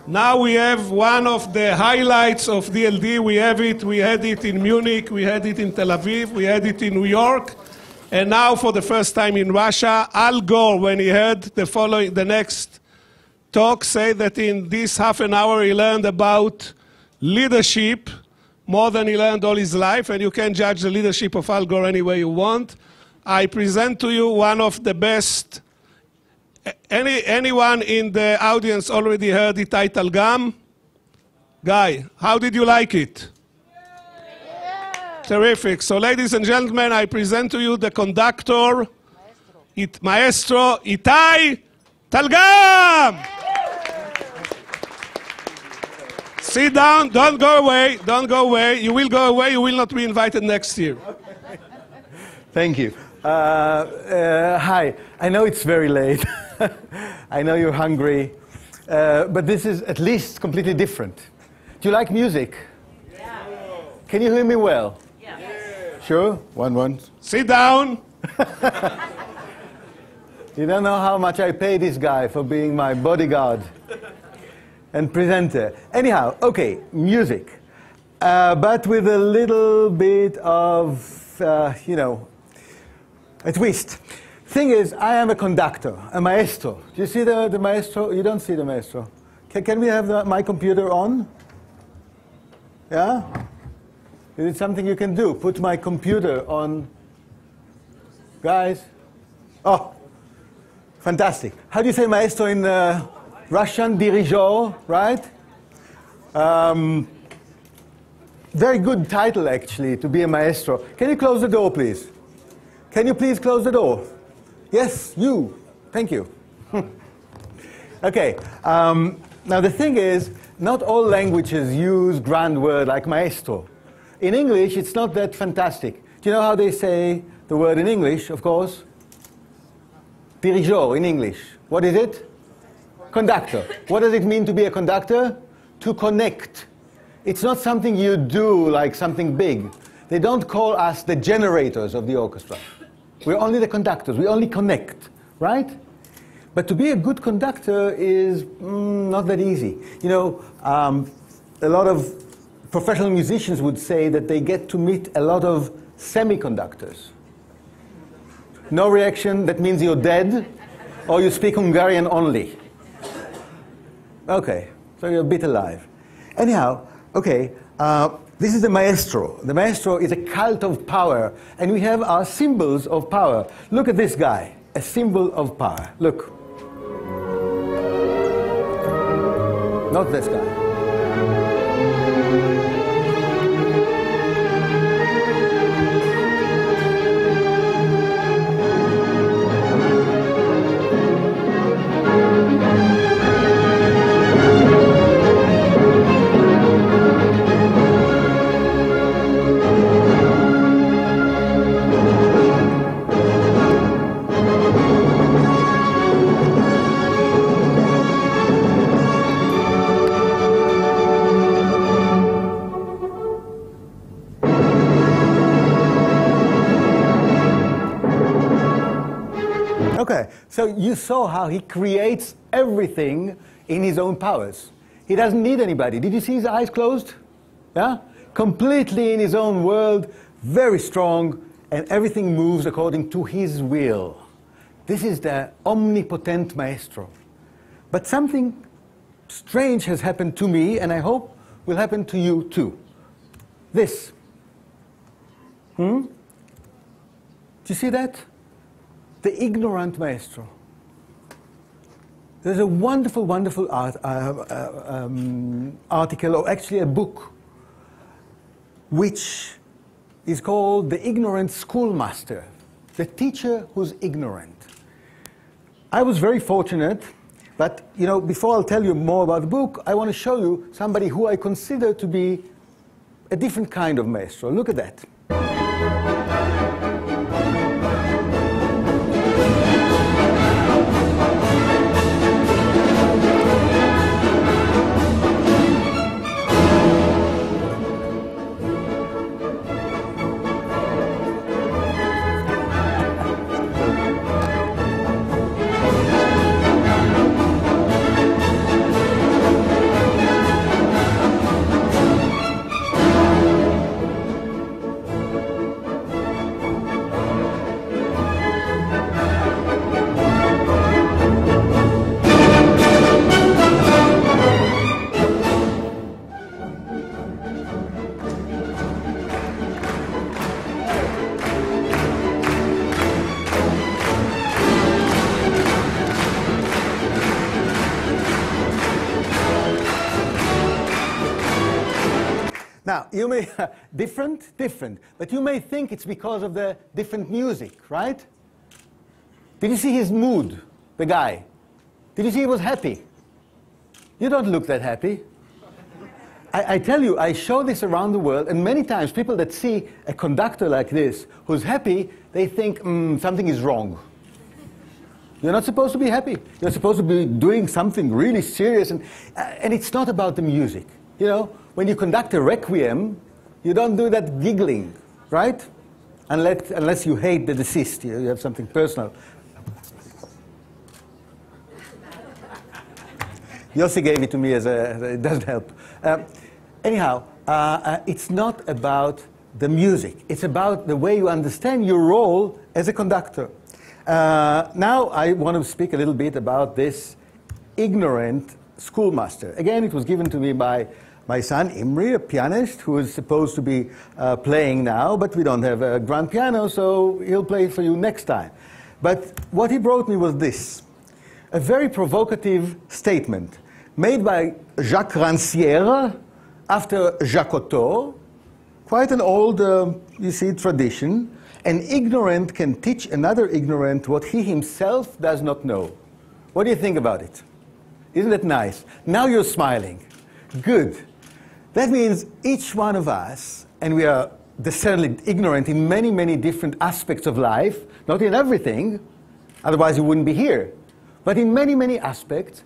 Now we have one of the highlights of DLD. We have it. We had it in Munich. We had it in Tel Aviv. We had it in New York. And now for the first time in Russia, Al Gore, when he heard the next talk, said that in this half an hour he learned about leadership more than he learned all his life. And you can judge the leadership of Al Gore any way you want. I present to you one of the best. Anyone in the audience already heard Itay Talgam? Guy, how did you like it? Yeah. Terrific. So ladies and gentlemen, I present to you the conductor, Maestro Itay Talgam. Yeah. Sit down, don't go away, don't go away. You will go away, you will not be invited next year. Thank you. Hi, I know it's very late. I know you're hungry, but this is at least completely different. Do you like music? Yeah. Can you hear me well? Yeah. Sure? One. Sit down. You don't know how much I pay this guy for being my bodyguard and presenter. Anyhow, okay, music, but with a little bit of, you know, a twist. Thing is, I am a conductor, a maestro. Do you see the maestro? You don't see the maestro. Can we have my computer on? Yeah? Is it something you can do? Put my computer on. Guys? Oh, fantastic. How do you say maestro in Russian? Dirigeant, right? Very good title, actually, to be a maestro. Can you close the door, please? Can you please close the door? Yes, you. Thank you. Okay. Now the thing is, not all languages use grand word like maestro. In English, it's not that fantastic. Do you know how they say the word in English, of course? Dirigeant in English. What is it? Conductor. What does it mean to be a conductor? To connect. It's not something you do like something big. They don't call us the generators of the orchestra. We're only the conductors. We only connect, right? But to be a good conductor is not that easy. You know, a lot of professional musicians would say that they get to meet a lot of semiconductors. No reaction, that means you're dead, or you speak Hungarian only. Okay, so you're a bit alive. Anyhow, okay. This is the maestro. The maestro is a cult of power, and we have our symbols of power. Look at this guy, a symbol of power. Look. Not this guy. Okay, so you saw how he creates everything in his own powers. He doesn't need anybody. Did you see his eyes closed? Yeah? Completely in his own world, very strong, and everything moves according to his will. This is the omnipotent maestro. But something strange has happened to me, and I hope will happen to you too. This. Do you see that? The ignorant maestro. There's a wonderful, wonderful article, or actually a book, which is called The Ignorant Schoolmaster, the teacher who's ignorant. I was very fortunate, but you know, before I'll tell you more about the book, I want to show you somebody who I consider to be a different kind of maestro. Look at that. you may, different, but you may think it's because of the different music, right? Did you see his mood, the guy? Did you see he was happy? You don't look that happy. I tell you, I show this around the world, and many times people that see a conductor like this who's happy, they think something is wrong. You're not supposed to be happy. You're supposed to be doing something really serious, and it's not about the music. You know, when you conduct a requiem, you don't do that giggling, right? Unless you hate the deceased, you have something personal. Yossi gave it to me it doesn't help. Anyhow, it's not about the music. It's about the way you understand your role as a conductor. Now I want to speak a little bit about this ignorant schoolmaster. Again, it was given to me by my son Imri, a pianist who is supposed to be playing now, but we don't have a grand piano, so he'll play it for you next time. But what he brought me was this, a very provocative statement made by Jacques Rancière after Jacotot, quite an old, you see, tradition. An ignorant can teach another ignorant what he himself does not know. What do you think about it? Isn't it nice? Now you're smiling. Good. That means each one of us, and we are certainly ignorant in many, many different aspects of life, not in everything, otherwise you wouldn't be here, but in many, many aspects,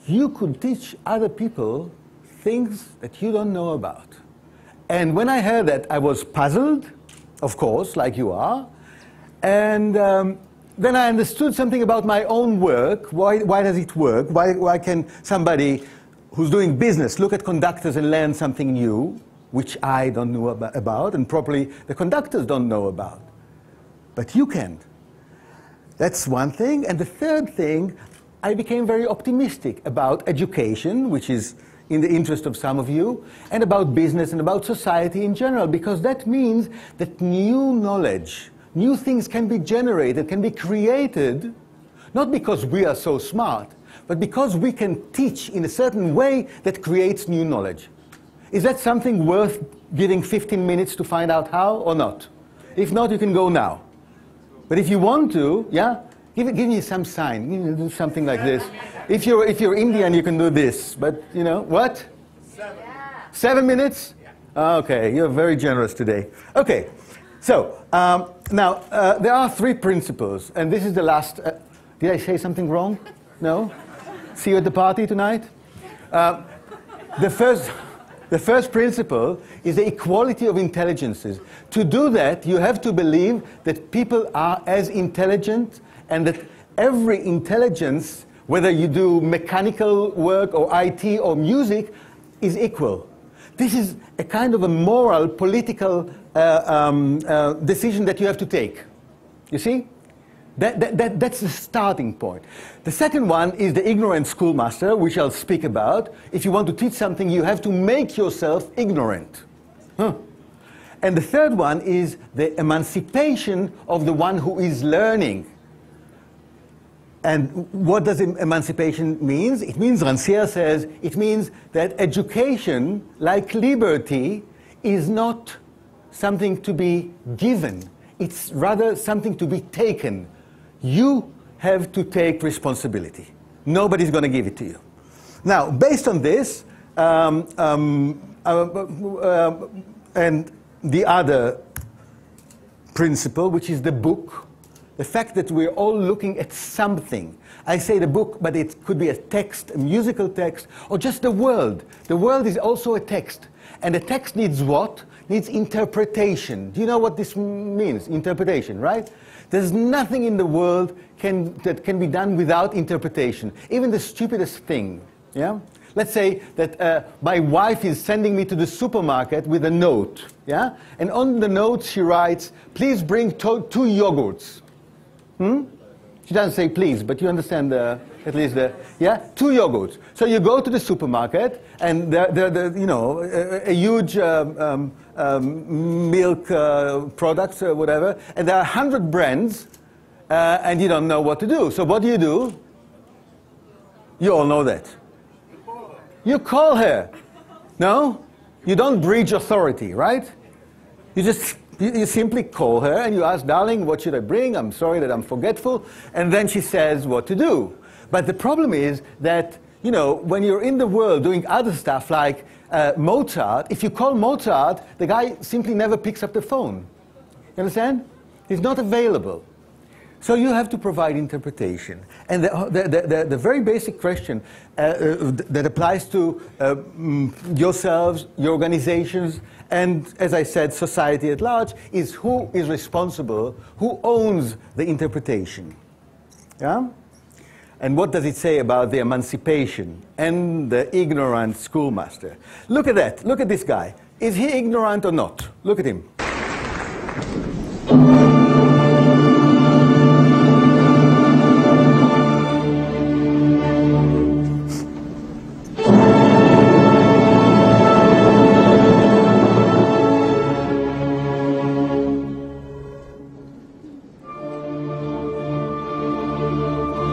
you could teach other people things that you don't know about. And when I heard that, I was puzzled, of course, like you are, and then I understood something about my own work. Why does it work? Why can somebody who's doing business look at conductors and learn something new, which I don't know about, and probably the conductors don't know about? But you can. That's one thing. And the third thing, I became very optimistic about education, which is in the interest of some of you, and about business and about society in general, because that means that new knowledge, new things can be generated, can be created, not because we are so smart, but because we can teach in a certain way that creates new knowledge. Is that something worth giving 15 minutes to find out how or not? If not, you can go now. But if you want to, yeah, give me some sign. You know, do something like this. If you're Indian, you can do this. But you know what? 7. 7 minutes? Yeah. Okay, you're very generous today. Okay, so now there are 3 principles, and this is the last. Did I say something wrong? No. See you at the party tonight. The first principle is the equality of intelligences. To do that, you have to believe that people are as intelligent, and that every intelligence, whether you do mechanical work or IT or music, is equal. This is a kind of a moral, political decision that you have to take. You see? That's the starting point. The second one is the ignorant schoolmaster, which I'll speak about. If you want to teach something, you have to make yourself ignorant. And the third one is the emancipation of the one who is learning. And what does emancipation mean? It means, Rancière says, it means that education, like liberty, is not something to be given. It's rather something to be taken. You have to take responsibility. Nobody's going to give it to you. Now, based on this, and the other principle, which is the book, the fact that we're all looking at something. I say the book, but it could be a text, a musical text, or just the world. The world is also a text. And the text needs what? Needs interpretation. Do you know what this means? Interpretation, right? There's nothing in the world that can be done without interpretation. Even the stupidest thing. Yeah? Let's say that my wife is sending me to the supermarket with a note. Yeah? And on the note she writes, please bring 2 yogurts. She doesn't say please, but you understand at least the, yeah? 2 yogurts. So you go to the supermarket, and you know, a huge milk products or whatever, and there are 100 brands, and you don't know what to do. So what do? You all know that. You call her. No? You don't breach authority, right? You simply call her and you ask, darling, what should I bring? I'm sorry that I'm forgetful. And then she says what to do. But the problem is that, you know, when you're in the world doing other stuff like Mozart, if you call Mozart, the guy simply never picks up the phone. You understand? He's not available. So you have to provide interpretation. And the very basic question that applies to yourselves, your organizations, and, as I said, society at large, is who is responsible, who owns the interpretation. Yeah? And what does it say about the emancipation and the ignorant schoolmaster? Look at that. Look at this guy. Is he ignorant or not? Look at him.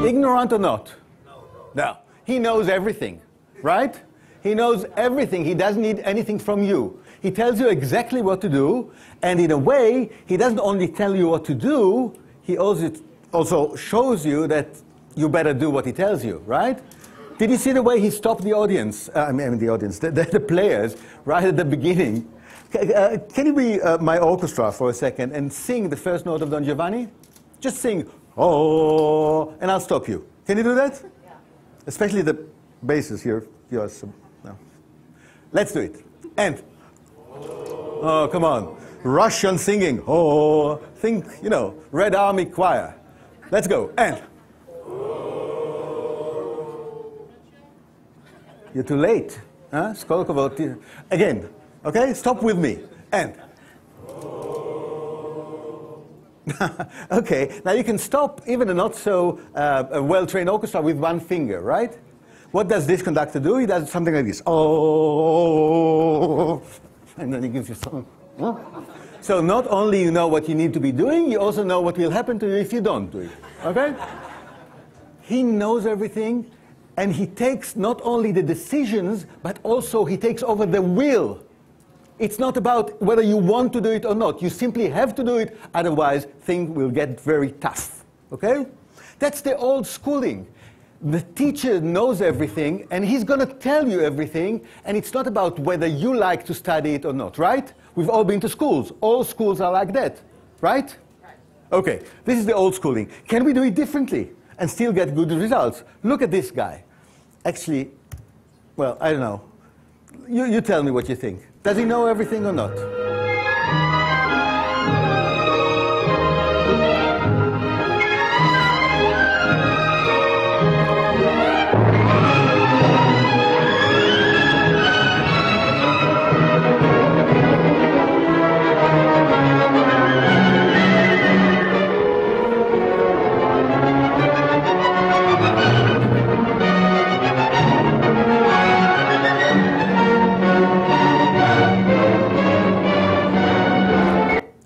Ignorant or not? No. He knows everything, right? He knows everything. He doesn't need anything from you. He tells you exactly what to do, and in a way, he doesn't only tell you what to do, he also shows you that you better do what he tells you, right? Did you see the way he stopped the audience? The players, right at the beginning? Can you be my orchestra for a second and sing the first note of Don Giovanni? Just sing, oh, and I'll stop you. Can you do that? Yeah. Especially the basses here. Yours. No. Let's do it. And, oh, come on. Russian singing. Oh, think, you know, Red Army Choir. Let's go. And. You're too late. Huh? Again. Okay? Stop with me. And. Okay, now you can stop even a not so well-trained orchestra with one finger, right? What does this conductor do? He does something like this. Oh, and then he gives you some. So not only you know what you need to be doing, you also know what will happen to you if you don't do it. Okay? He knows everything, and he takes not only the decisions, but also he takes over the will. It's not about whether you want to do it or not. You simply have to do it, otherwise things will get very tough. Okay? That's the old schooling. The teacher knows everything, and he's going to tell you everything, and it's not about whether you like to study it or not, right? We've all been to schools. All schools are like that, right? Okay, this is the old schooling. Can we do it differently and still get good results? Look at this guy. Actually, well, I don't know. You tell me what you think. Does he know everything or not?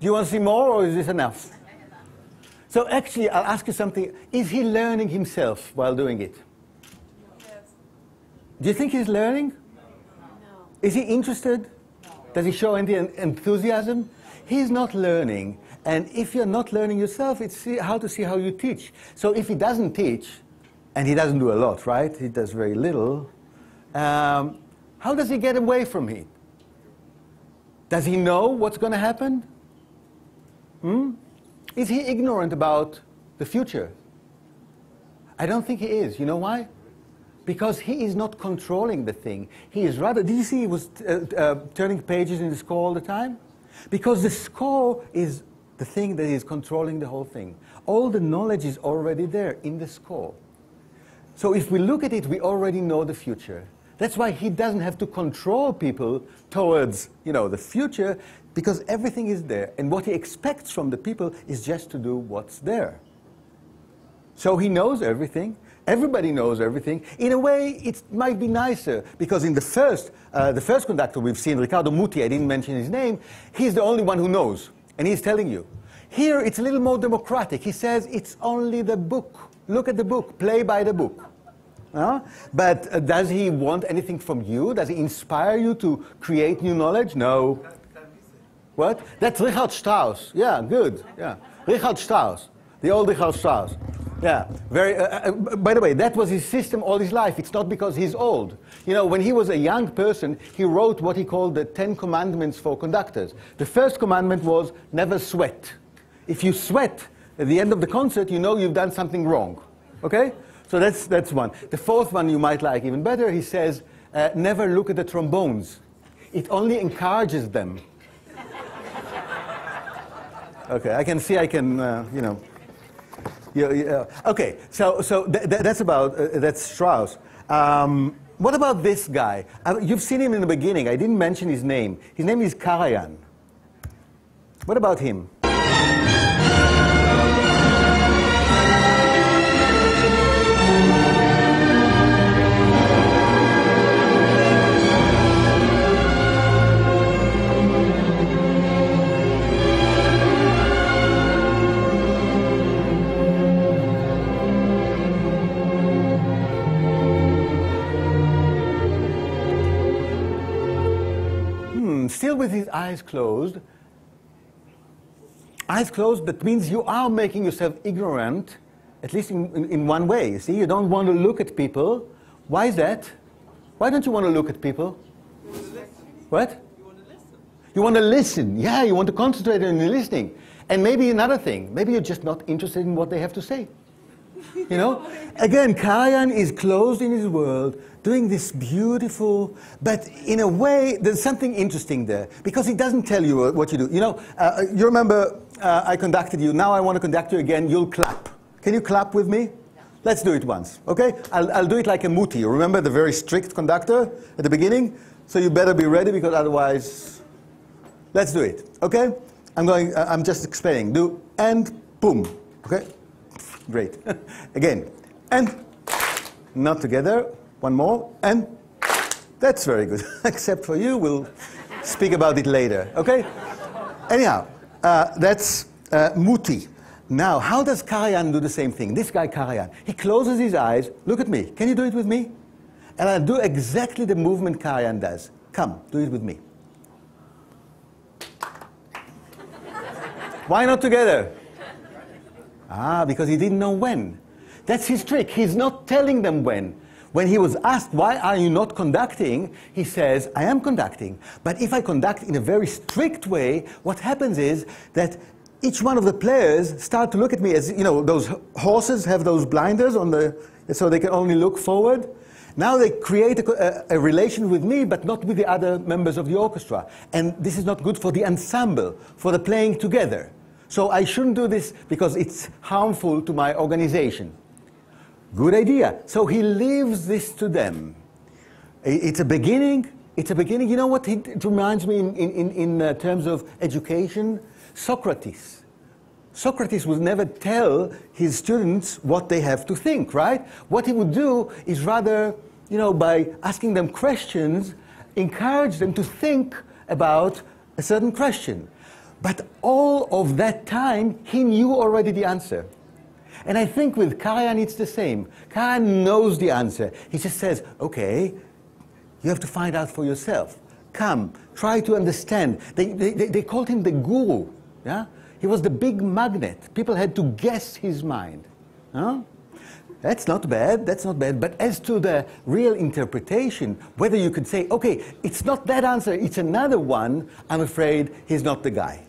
Do you want to see more, or is this enough? So actually, I'll ask you something. Is he learning himself while doing it? Yes. Do you think he's learning? No. Is he interested? No. Does he show any enthusiasm? He's not learning. And if you're not learning yourself, it's how to see how you teach. So if he doesn't teach, and he doesn't do a lot, right? He does very little. How does he get away from it? Does he know what's going to happen? Is he ignorant about the future? I don't think he is. You know why? Because he is not controlling the thing. He is rather, did you see he was turning pages in the score all the time? Because the score is the thing that is controlling the whole thing. All the knowledge is already there in the score. So if we look at it, we already know the future. That's why he doesn't have to control people towards, you know, the future, because everything is there. And what he expects from the people is just to do what's there. So he knows everything. Everybody knows everything. In a way, it might be nicer, because in the first conductor we've seen, Riccardo Muti, I didn't mention his name, he's the only one who knows, and he's telling you. Here, it's a little more democratic. He says, it's only the book. Look at the book. Play by the book. But does he want anything from you? Does he inspire you to create new knowledge? No. What? That's Richard Strauss. Yeah, good. Yeah, Richard Strauss, the old Richard Strauss. Yeah, very. By the way, that was his system all his life. It's not because he's old. You know, when he was a young person, he wrote what he called the 10 Commandments for conductors. The first commandment was never sweat. If you sweat at the end of the concert, you know you've done something wrong. Okay? So that's one. The fourth one you might like even better. He says, never look at the trombones. It only encourages them. Okay, I can see I can, you know. Yeah. Okay, so that's about, that's Strauss. What about this guy? You've seen him in the beginning. I didn't mention his name. His name is Karajan. What about him? Still with his eyes closed. Eyes closed, that means you are making yourself ignorant, at least in one way. You see, you don't want to look at people. Why is that? Why don't you want to look at people? You want to listen. What? You want to listen. You want to listen. Yeah, you want to concentrate on your listening. And maybe another thing, maybe you're just not interested in what they have to say. You know? Again, Karajan is closed in his world, doing this beautiful, but in a way, there's something interesting there, because he doesn't tell you what you do. You know, you remember I conducted you, now I want to conduct you again, you'll clap. Can you clap with me? Yeah. Let's do it once, okay? I'll do it like a muti. You remember the very strict conductor at the beginning? So you better be ready, because otherwise, let's do it, okay? I'm just explaining. Do, and boom, okay? Great. Again, and not together. One more, and that's very good. Except for you, we'll speak about it later, okay? Anyhow, that's muti. Now, how does Karajan do the same thing? This guy Karajan, he closes his eyes. Look at me. Can you do it with me? And I'll do exactly the movement Karajan does. Come, do it with me. Why not together? Because he didn't know when. That's his trick. He's not telling them when. When he was asked, why are you not conducting? He says, I am conducting. But if I conduct in a very strict way, what happens is that each one of the players start to look at me as, you know, those horses have those blinders on so they can only look forward. Now they create a relation with me, but not with the other members of the orchestra. And this is not good for the ensemble, for the playing together. So I shouldn't do this because it's harmful to my organization. Good idea. So he leaves this to them. It's a beginning. It's a beginning. You know what it reminds me in terms of education? Socrates. Socrates would never tell his students what they have to think, right? What he would do is rather, you know, by asking them questions, encourage them to think about a certain question. But all of that time, he knew already the answer. And I think with Karajan it's the same. Karajan knows the answer. He just says, okay, you have to find out for yourself. Come, try to understand. They called him the guru. Yeah? He was the big magnet. People had to guess his mind. Huh? That's not bad, that's not bad. But as to the real interpretation, whether you could say, okay, it's not that answer, it's another one, I'm afraid he's not the guy.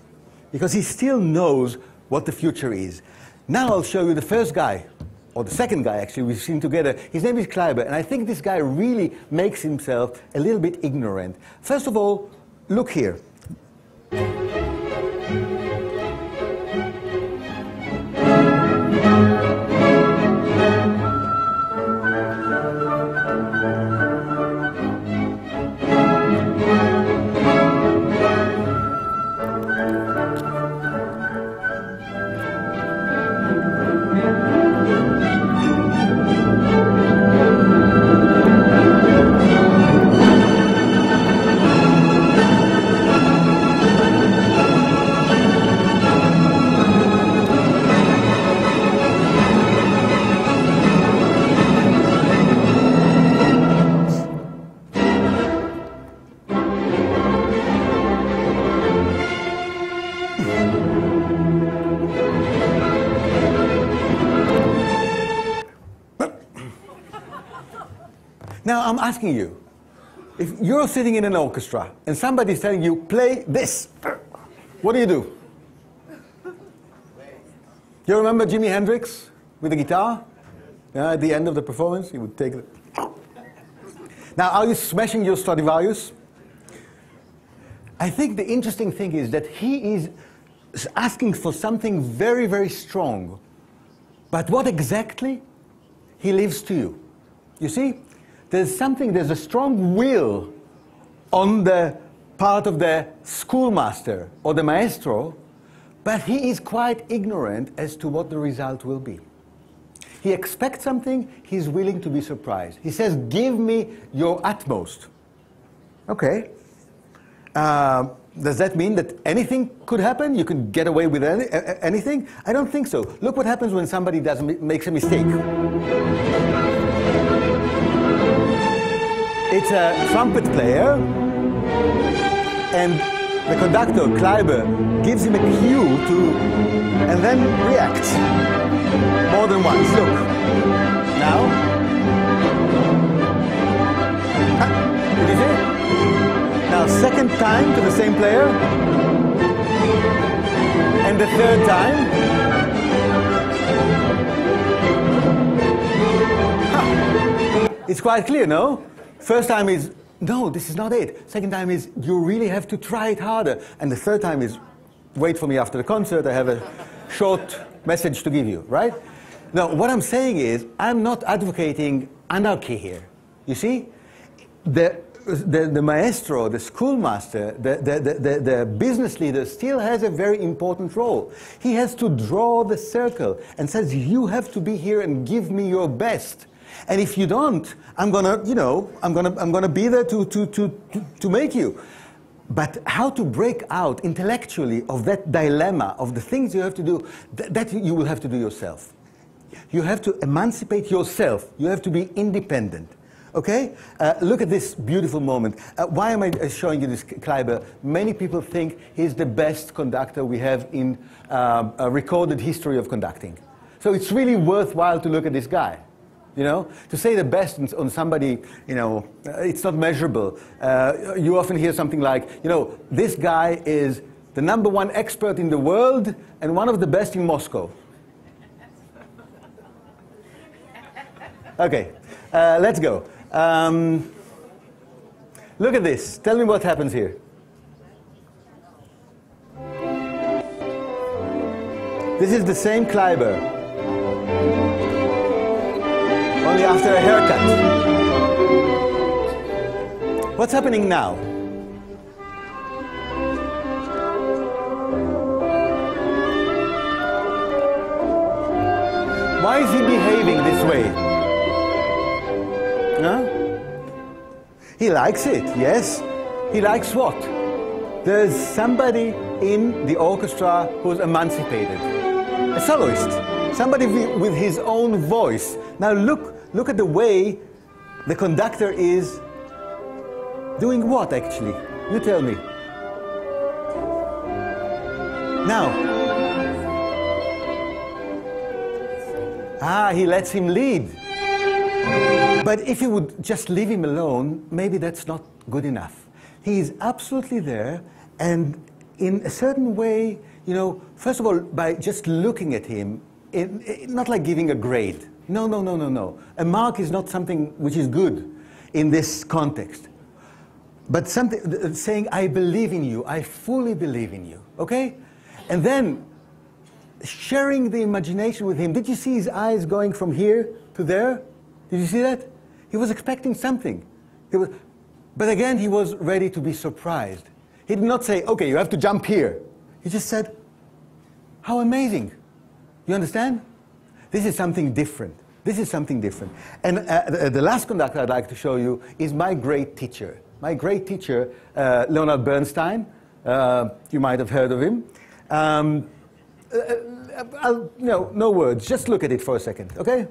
Because he still knows what the future is. Now I'll show you the first guy, or the second guy actually, we've seen together. His name is Kleiber, and I think this guy really makes himself a little bit ignorant. First of all, look here. Now I'm asking you, if you're sitting in an orchestra and somebody's telling you, play this, what do you do? You remember Jimi Hendrix with the guitar? Yeah, at the end of the performance, he would take it. Now, are you smashing your Stradivarius? I think the interesting thing is that he is asking for something very, very strong. But what exactly? He leaves to you. You see, there's a strong will on the part of the schoolmaster or the maestro, but he is quite ignorant as to what the result will be. He expects something, he's willing to be surprised. He says, give me your utmost. Okay. Does that mean that anything could happen? You can get away with anything? I don't think so. Look what happens when somebody makes a mistake. It's a trumpet player, and the conductor, Kleiber, gives him a cue to, and then reacts. More than once. Look. Now. Did you see? Now, second time to the same player. And the third time. It's quite clear, no? First time is, no, this is not it. Second time is, you really have to try it harder. And the third time is, wait for me after the concert, I have a short message to give you, right? Now, what I'm saying is, I'm not advocating anarchy here. You see? The maestro, the schoolmaster, the business leader still has a very important role. He has to draw the circle and says, you have to be here and give me your best. And if you don't, I'm gonna be there to make you. But how to break out intellectually of that dilemma, of the things you have to do, that you will have to do yourself. You have to emancipate yourself. You have to be independent. Okay? Look at this beautiful moment. Why am I showing you this Kleiber? Many people think he's the best conductor we have in a recorded history of conducting. So it's really worthwhile to look at this guy. You know, to say the best on somebody, you know, it's not measurable. You often hear something like, you know, this guy is the #1 expert in the world and one of the best in Moscow. Okay, let's go. Look at this. Tell me what happens here. This is the same Kleiber, only after a haircut. What's happening now? Why is he behaving this way? Huh? He likes it, yes. He likes what? There's somebody in the orchestra who's emancipated. A soloist. Somebody with his own voice. Now look at the way the conductor is doing what, actually? You tell me. Now. He lets him lead. But if you would just leave him alone, maybe that's not good enough. He is absolutely there, and in a certain way, you know, first of all, by just looking at him, not like giving a grade. No. A mark is not something which is good in this context. But something saying, I believe in you, I fully believe in you, okay? And then sharing the imagination with him. Did you see his eyes going from here to there? Did you see that? He was expecting something. But again, he was ready to be surprised. He did not say, okay, you have to jump here. He just said, how amazing. You understand? This is something different. This is something different. And the last conductor I'd like to show you is my great teacher. My great teacher, Leonard Bernstein. You might have heard of him. No words. Just look at it for a second, okay?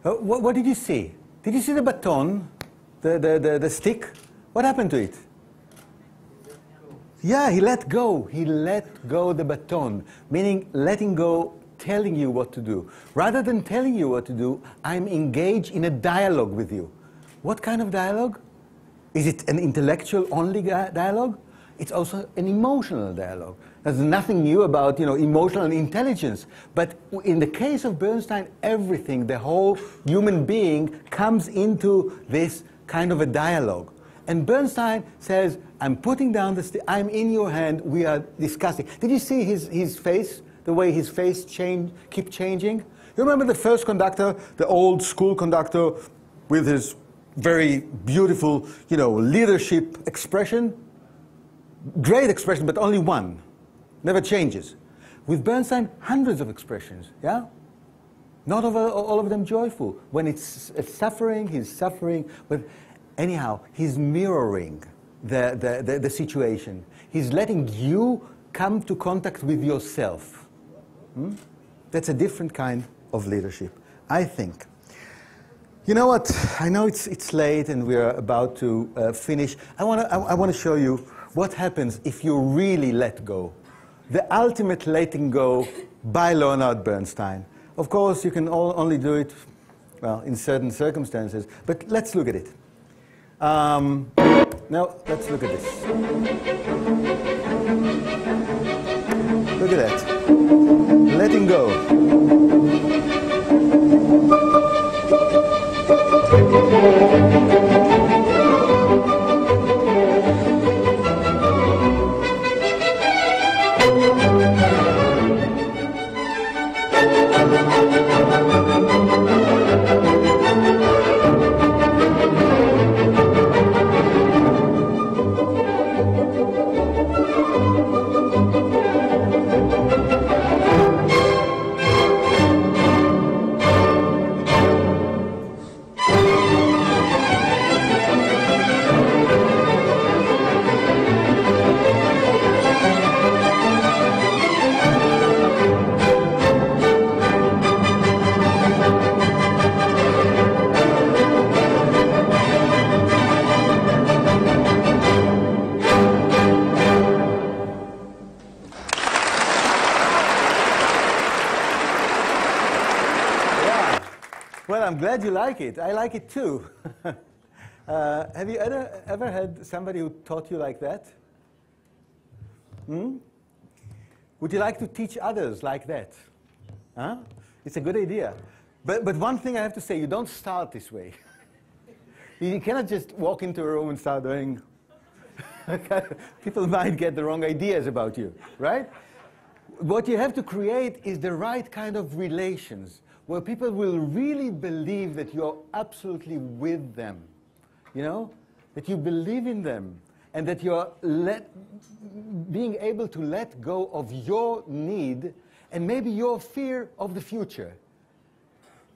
What did you see? Did you see the baton, the stick? What happened to it? Yeah, he let go. He let go the baton, meaning letting go, telling you what to do. Rather than telling you what to do, I'm engaged in a dialogue with you. What kind of dialogue? Is it an intellectual-only dialogue? It's also an emotional dialogue. There's nothing new about, emotional intelligence. But in the case of Bernstein, everything, the whole human being comes into this kind of a dialogue. And Bernstein says, I'm putting down the stick, I'm in your hand, we are discussing. Did you see his face, the way his face keep changing? You remember the first conductor, the old school conductor with his very beautiful, leadership expression? Great expression, but only one. Never changes. With Bernstein, hundreds of expressions, yeah? Not all of them joyful. When it's suffering, he's suffering. But anyhow, he's mirroring the situation. He's letting you come to contact with yourself. That's a different kind of leadership, I think. You know what? I know it's late and we're about to finish. I want to show you what happens if you really let go. The ultimate letting go by Leonard Bernstein. Of course, you can only do it, well, in certain circumstances, but let's look at it. Now, let's look at this. Look at that. Letting go. I'm glad you like it. I like it too. Have you ever had somebody who taught you like that? Would you like to teach others like that? Huh? It's a good idea. But one thing I have to say, you don't start this way. You cannot just walk into a room and start doing... People might get the wrong ideas about you, right? What you have to create is the right kind of relations, where people will really believe that you're absolutely with them, that you believe in them, and that you're being able to let go of your need and maybe your fear of the future.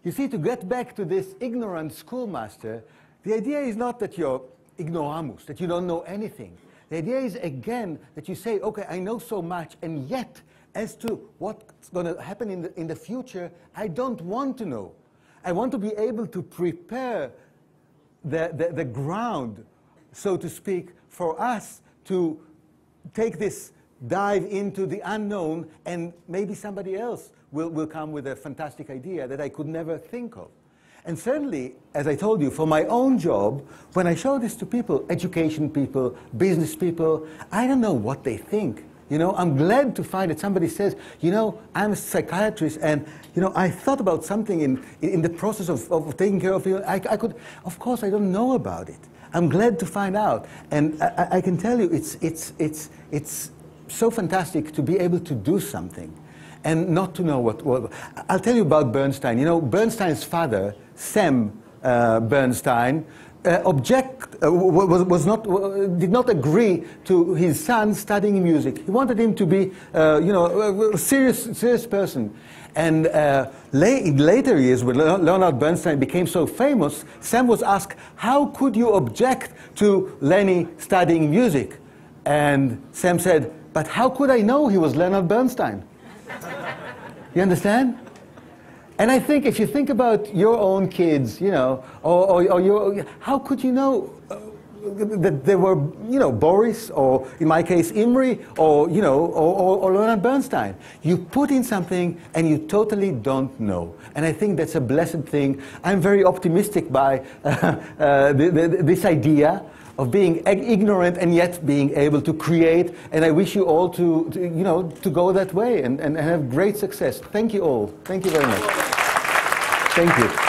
You see, to get back to this ignorant schoolmaster, the idea is not that you're ignoramus, that you don't know anything. The idea is, again, that you say, okay, I know so much, and yet, as to what's going to happen in the future, I don't want to know. I want to be able to prepare the ground, so to speak, for us to take this dive into the unknown, and maybe somebody else will come with a fantastic idea that I could never think of. And certainly, as I told you, for my own job, when I show this to people, education people, business people, I don't know what they think. I'm glad to find that somebody says, I'm a psychiatrist, and, I thought about something in the process of taking care of you. Of course, I don't know about it. I'm glad to find out. And I can tell you, it's so fantastic to be able to do something and not to know what. I'll tell you about Bernstein. Bernstein's father, Sam Bernstein, did not agree to his son studying music. He wanted him to be, a serious person. And in later years, when Leonard Bernstein became so famous, Sam was asked, how could you object to Lenny studying music? And Sam said, but how could I know he was Leonard Bernstein? You understand? And I think if you think about your own kids, you know, or your, how could you know that they were, you know, Boris, or in my case, Imri, or, you know, or Leonard Bernstein? You put in something and you totally don't know. And I think that's a blessed thing. I'm very optimistic by this idea of being ignorant and yet being able to create. And I wish you all to you know, to go that way and have great success. Thank you all. Thank you very much. Thank you.